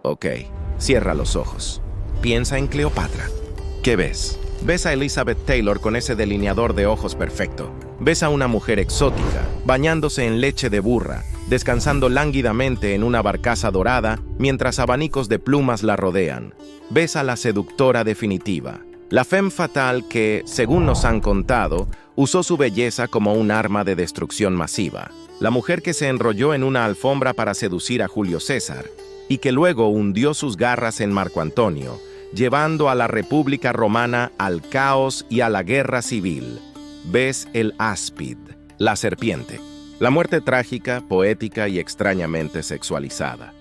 Ok, cierra los ojos. Piensa en Cleopatra. ¿Qué ves? Ves a Elizabeth Taylor con ese delineador de ojos perfecto. Ves a una mujer exótica, bañándose en leche de burra, descansando lánguidamente en una barcaza dorada mientras abanicos de plumas la rodean. Ves a la seductora definitiva, la femme fatale que, según nos han contado, usó su belleza como un arma de destrucción masiva. La mujer que se enrolló en una alfombra para seducir a Julio César y que luego hundió sus garras en Marco Antonio, llevando a la República Romana al caos y a la guerra civil. Ves el áspid, la serpiente, la muerte trágica, poética y extrañamente sexualizada.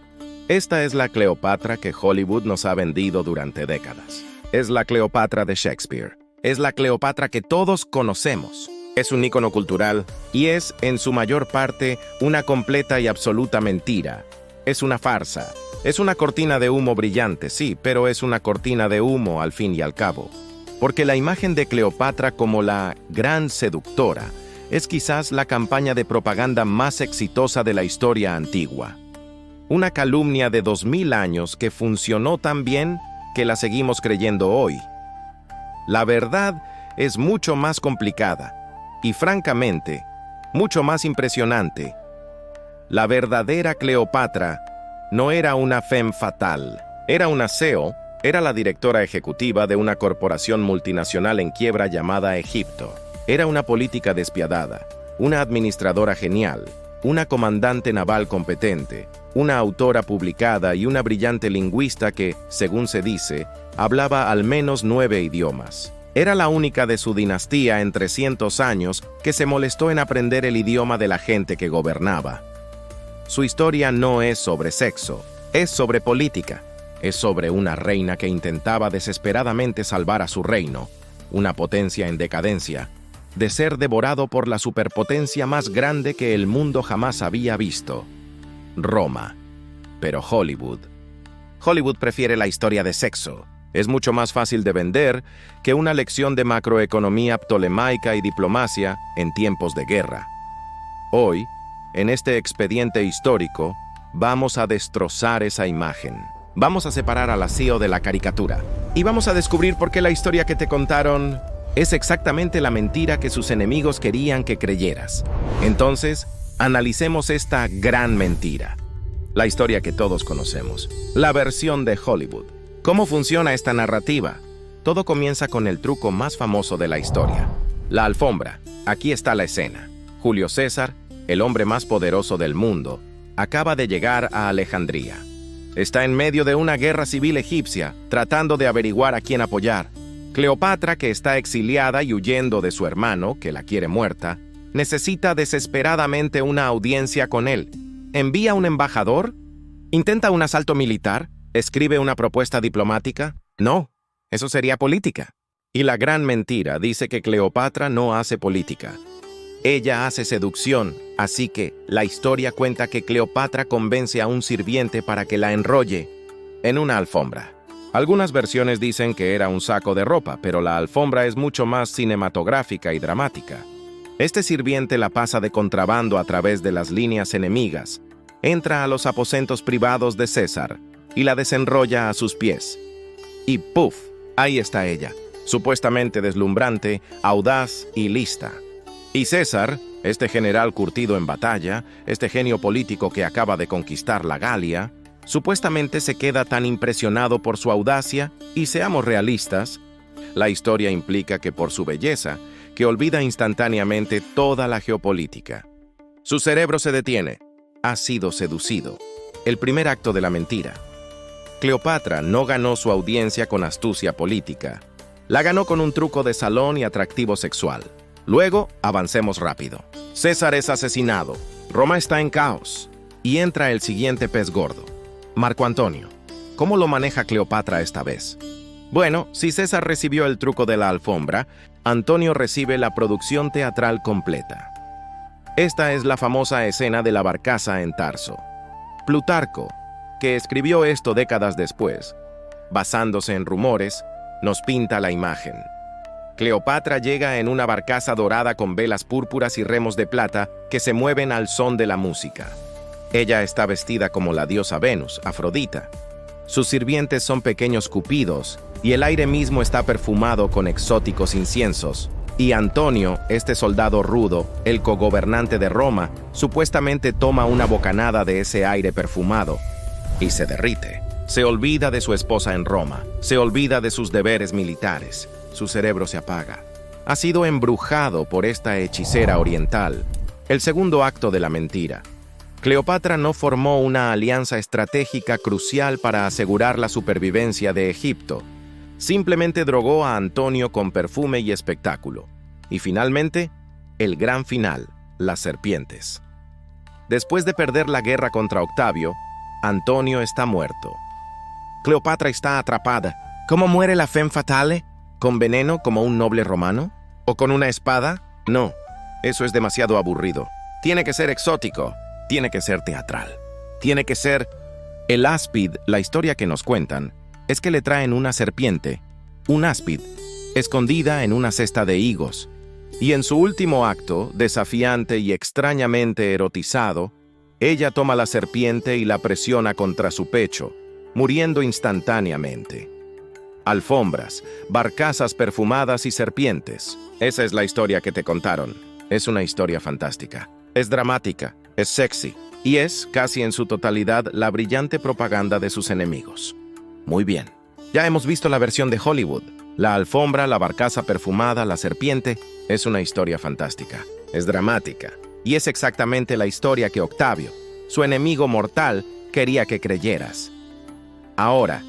Esta es la Cleopatra que Hollywood nos ha vendido durante décadas. Es la Cleopatra de Shakespeare. Es la Cleopatra que todos conocemos. Es un ícono cultural y es, en su mayor parte, una completa y absoluta mentira. Es una farsa. Es una cortina de humo brillante, sí, pero es una cortina de humo al fin y al cabo. Porque la imagen de Cleopatra como la gran seductora es quizás la campaña de propaganda más exitosa de la historia antigua. Una calumnia de 2000 años que funcionó tan bien que la seguimos creyendo hoy. La verdad es mucho más complicada y, francamente, mucho más impresionante. La verdadera Cleopatra no era una femme fatale, era una CEO, era la directora ejecutiva de una corporación multinacional en quiebra llamada Egipto. Era una política despiadada, una administradora genial, una comandante naval competente, una autora publicada y una brillante lingüista que, según se dice, hablaba al menos 9 idiomas. Era la única de su dinastía en 300 años que se molestó en aprender el idioma de la gente que gobernaba. Su historia no es sobre sexo, es sobre política. Es sobre una reina que intentaba desesperadamente salvar a su reino, una potencia en decadencia, de ser devorado por la superpotencia más grande que el mundo jamás había visto, Roma. Pero Hollywood prefiere la historia de sexo. Es mucho más fácil de vender que una lección de macroeconomía ptolemaica y diplomacia en tiempos de guerra. Hoy, en este expediente histórico, vamos a destrozar esa imagen. Vamos a separar a la CEO de la caricatura. Y vamos a descubrir por qué la historia que te contaron es exactamente la mentira que sus enemigos querían que creyeras. Entonces, analicemos esta gran mentira. La historia que todos conocemos. La versión de Hollywood. ¿Cómo funciona esta narrativa? Todo comienza con el truco más famoso de la historia. La alfombra. Aquí está la escena. Julio César, el hombre más poderoso del mundo, acaba de llegar a Alejandría. Está en medio de una guerra civil egipcia, tratando de averiguar a quién apoyar. Cleopatra, que está exiliada y huyendo de su hermano, que la quiere muerta, necesita desesperadamente una audiencia con él. ¿Envía un embajador? ¿Intenta un asalto militar? ¿Escribe una propuesta diplomática? No, eso sería política. Y la gran mentira dice que Cleopatra no hace política. Ella hace seducción, así que la historia cuenta que Cleopatra convence a un sirviente para que la enrolle en una alfombra. Algunas versiones dicen que era un saco de ropa, pero la alfombra es mucho más cinematográfica y dramática. Este sirviente la pasa de contrabando a través de las líneas enemigas, entra a los aposentos privados de César y la desenrolla a sus pies. Y ¡puf! Ahí está ella, supuestamente deslumbrante, audaz y lista. Y César, este general curtido en batalla, este genio político que acaba de conquistar la Galia, supuestamente se queda tan impresionado por su audacia, y seamos realistas, la historia implica que por su belleza, que olvida instantáneamente toda la geopolítica. Su cerebro se detiene. Ha sido seducido. El primer acto de la mentira. Cleopatra no ganó su audiencia con astucia política. La ganó con un truco de salón y atractivo sexual. Luego, avancemos rápido. César es asesinado. Roma está en caos. Y entra el siguiente pez gordo. Marco Antonio. ¿Cómo lo maneja Cleopatra esta vez? Bueno, si César recibió el truco de la alfombra, Antonio recibe la producción teatral completa. Esta es la famosa escena de la barcaza en Tarso. Plutarco, que escribió esto décadas después, basándose en rumores, nos pinta la imagen. Cleopatra llega en una barcaza dorada con velas púrpuras y remos de plata que se mueven al son de la música. Ella está vestida como la diosa Venus, Afrodita. Sus sirvientes son pequeños cupidos, y el aire mismo está perfumado con exóticos inciensos. Y Antonio, este soldado rudo, el cogobernante de Roma, supuestamente toma una bocanada de ese aire perfumado y se derrite. Se olvida de su esposa en Roma, se olvida de sus deberes militares, su cerebro se apaga. Ha sido embrujado por esta hechicera oriental. El segundo acto de la mentira. Cleopatra no formó una alianza estratégica crucial para asegurar la supervivencia de Egipto. Simplemente drogó a Antonio con perfume y espectáculo. Y finalmente, el gran final, las serpientes. Después de perder la guerra contra Octavio, Antonio está muerto. Cleopatra está atrapada. ¿Cómo muere la femme fatale? ¿Con veneno como un noble romano? ¿O con una espada? No, eso es demasiado aburrido. Tiene que ser exótico, tiene que ser teatral, tiene que ser... El áspid, la historia que nos cuentan, es que le traen una serpiente, un áspid, escondida en una cesta de higos. Y en su último acto, desafiante y extrañamente erotizado, ella toma la serpiente y la presiona contra su pecho, muriendo instantáneamente. Alfombras, barcazas perfumadas y serpientes. Esa es la historia que te contaron. Es una historia fantástica. Es dramática, es sexy, y es, casi en su totalidad, la brillante propaganda de sus enemigos. Muy bien. Ya hemos visto la versión de Hollywood. La alfombra, la barcaza perfumada, la serpiente. Es una historia fantástica. Es dramática. Y es exactamente la historia que Octavio, su enemigo mortal, quería que creyeras. Ahora,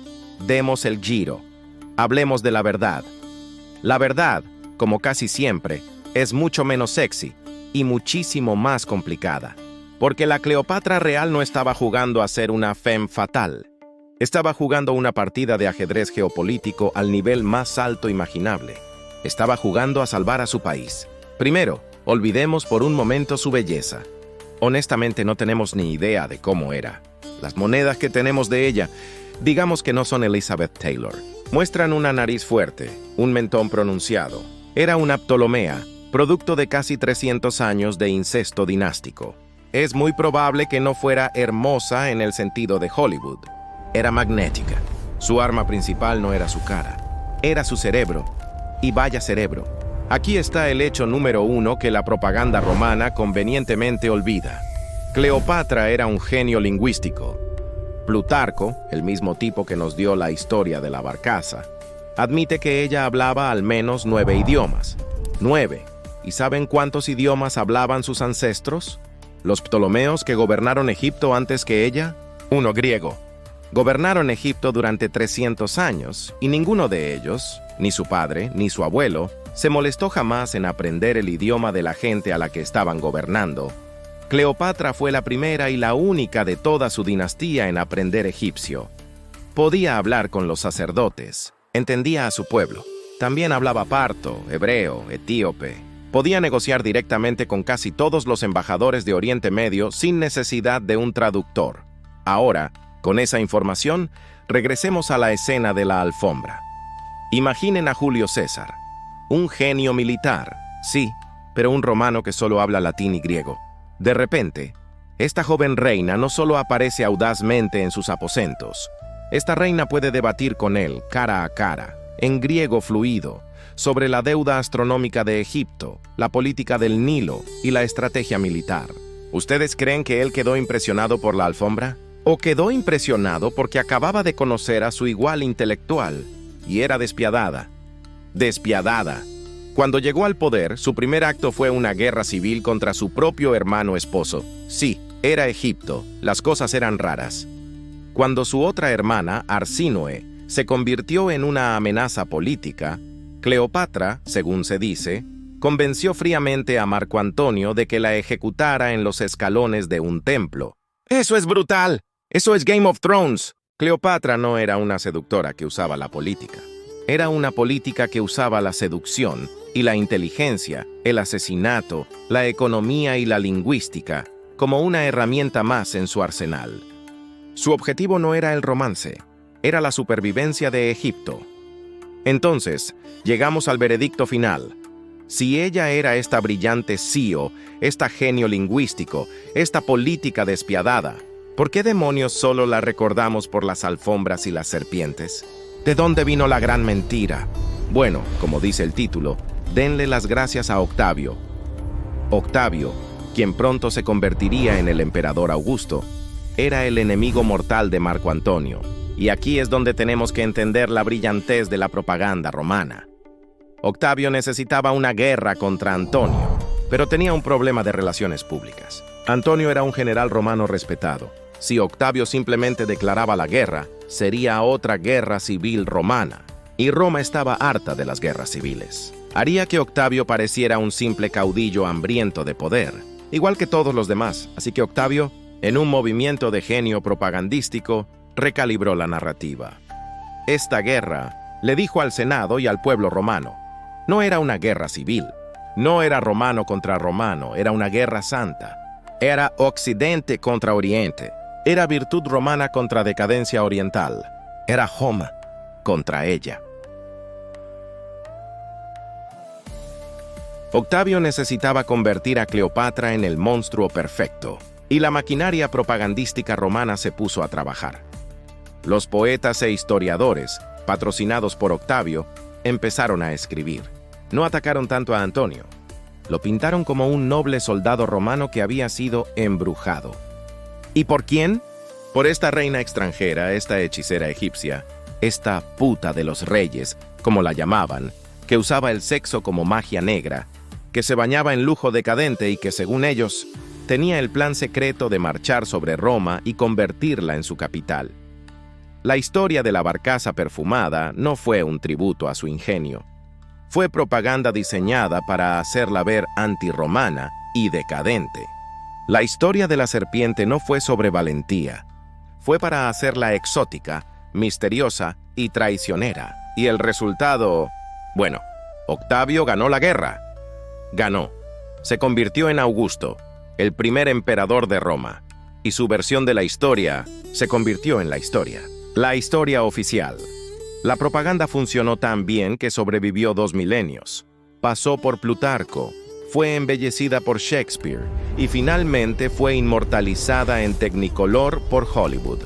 demos el giro. Hablemos de la verdad. La verdad, como casi siempre, es mucho menos sexy y muchísimo más complicada. Porque la Cleopatra real no estaba jugando a ser una femme fatale. Estaba jugando una partida de ajedrez geopolítico al nivel más alto imaginable. Estaba jugando a salvar a su país. Primero, olvidemos por un momento su belleza. Honestamente no tenemos ni idea de cómo era. Las monedas que tenemos de ella, digamos que no son Elizabeth Taylor. Muestran una nariz fuerte, un mentón pronunciado. Era una Ptolomea, producto de casi 300 años de incesto dinástico. Es muy probable que no fuera hermosa en el sentido de Hollywood. Era magnética. Su arma principal no era su cara, era su cerebro. Y vaya cerebro. Aquí está el hecho número 1 que la propaganda romana convenientemente olvida. Cleopatra era un genio lingüístico. Plutarco, el mismo tipo que nos dio la historia de la barcaza, admite que ella hablaba al menos 9 idiomas. 9. ¿Y saben cuántos idiomas hablaban sus ancestros? Los ptolomeos que gobernaron Egipto antes que ella. 1. Griego. Gobernaron Egipto durante 300 años y ninguno de ellos, ni su padre ni su abuelo, se molestó jamás en aprender el idioma de la gente a la que estaban gobernando. Cleopatra fue la primera y la única de toda su dinastía en aprender egipcio. Podía hablar con los sacerdotes, entendía a su pueblo. También hablaba parto, hebreo, etíope. Podía negociar directamente con casi todos los embajadores de Oriente Medio sin necesidad de un traductor. Ahora, con esa información, regresemos a la escena de la alfombra. Imaginen a Julio César, un genio militar, sí, pero un romano que solo habla latín y griego. De repente, esta joven reina no solo aparece audazmente en sus aposentos. Esta reina puede debatir con él, cara a cara, en griego fluido, sobre la deuda astronómica de Egipto, la política del Nilo y la estrategia militar. ¿Ustedes creen que él quedó impresionado por la alfombra? ¿O quedó impresionado porque acababa de conocer a su igual intelectual y era despiadada? Despiadada. Cuando llegó al poder, su primer acto fue una guerra civil contra su propio hermano esposo. Sí, era Egipto, las cosas eran raras. Cuando su otra hermana, Arsínoe, se convirtió en una amenaza política, Cleopatra, según se dice, convenció fríamente a Marco Antonio de que la ejecutara en los escalones de un templo. ¡Eso es brutal! ¡Eso es Game of Thrones! Cleopatra no era una seductora que usaba la política. Era una política que usaba la seducción y la inteligencia, el asesinato, la economía y la lingüística como una herramienta más en su arsenal. Su objetivo no era el romance, era la supervivencia de Egipto. Entonces, llegamos al veredicto final. Si ella era esta brillante CEO, esta genio lingüístico, esta política despiadada, ¿Por qué demonios solo la recordamos por las alfombras y las serpientes? ¿De dónde vino la gran mentira? Bueno, como dice el título, denle las gracias a Octavio. Octavio, quien pronto se convertiría en el emperador Augusto, era el enemigo mortal de Marco Antonio. Y aquí es donde tenemos que entender la brillantez de la propaganda romana. Octavio necesitaba una guerra contra Antonio, pero tenía un problema de relaciones públicas. Antonio era un general romano respetado. Si Octavio simplemente declaraba la guerra, sería otra guerra civil romana, y Roma estaba harta de las guerras civiles. Haría que Octavio pareciera un simple caudillo hambriento de poder, igual que todos los demás, así que Octavio, en un movimiento de genio propagandístico, recalibró la narrativa. Esta guerra, le dijo al Senado y al pueblo romano, no era una guerra civil, no era romano contra romano, era una guerra santa. Era Occidente contra Oriente, era virtud romana contra decadencia oriental, era Roma contra ella. Octavio necesitaba convertir a Cleopatra en el monstruo perfecto, y la maquinaria propagandística romana se puso a trabajar. Los poetas e historiadores, patrocinados por Octavio, empezaron a escribir. No atacaron tanto a Antonio. Lo pintaron como un noble soldado romano que había sido embrujado. ¿Y por quién? Por esta reina extranjera, esta hechicera egipcia, esta puta de los reyes, como la llamaban, que usaba el sexo como magia negra, que se bañaba en lujo decadente y que, según ellos, tenía el plan secreto de marchar sobre Roma y convertirla en su capital. La historia de la barcaza perfumada no fue un tributo a su ingenio. Fue propaganda diseñada para hacerla ver antirromana y decadente. La historia de la serpiente no fue sobre valentía. Fue para hacerla exótica, misteriosa y traicionera. Y el resultado... Bueno, Octavio ganó la guerra. Ganó. Se convirtió en Augusto, el primer emperador de Roma. Y su versión de la historia se convirtió en la historia. La historia oficial. La propaganda funcionó tan bien que sobrevivió 2 milenios. Pasó por Plutarco, fue embellecida por Shakespeare y finalmente fue inmortalizada en Technicolor por Hollywood.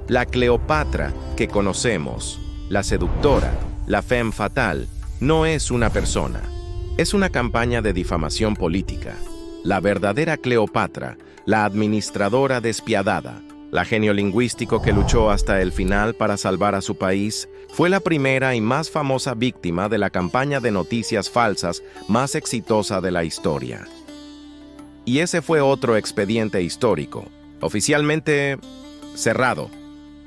La Cleopatra que conocemos, la seductora, la femme fatale, no es una persona. Es una campaña de difamación política. La verdadera Cleopatra, la administradora despiadada, la genio lingüístico que luchó hasta el final para salvar a su país, fue la primera y más famosa víctima de la campaña de noticias falsas más exitosa de la historia. Y ese fue otro expediente histórico, oficialmente cerrado.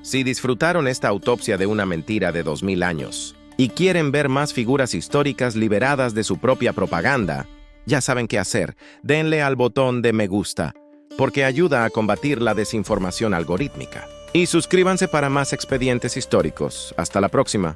Si disfrutaron esta autopsia de una mentira de 2000 años y quieren ver más figuras históricas liberadas de su propia propaganda, ya saben qué hacer. Denle al botón de me gusta, porque ayuda a combatir la desinformación algorítmica. Y suscríbanse para más expedientes históricos. Hasta la próxima.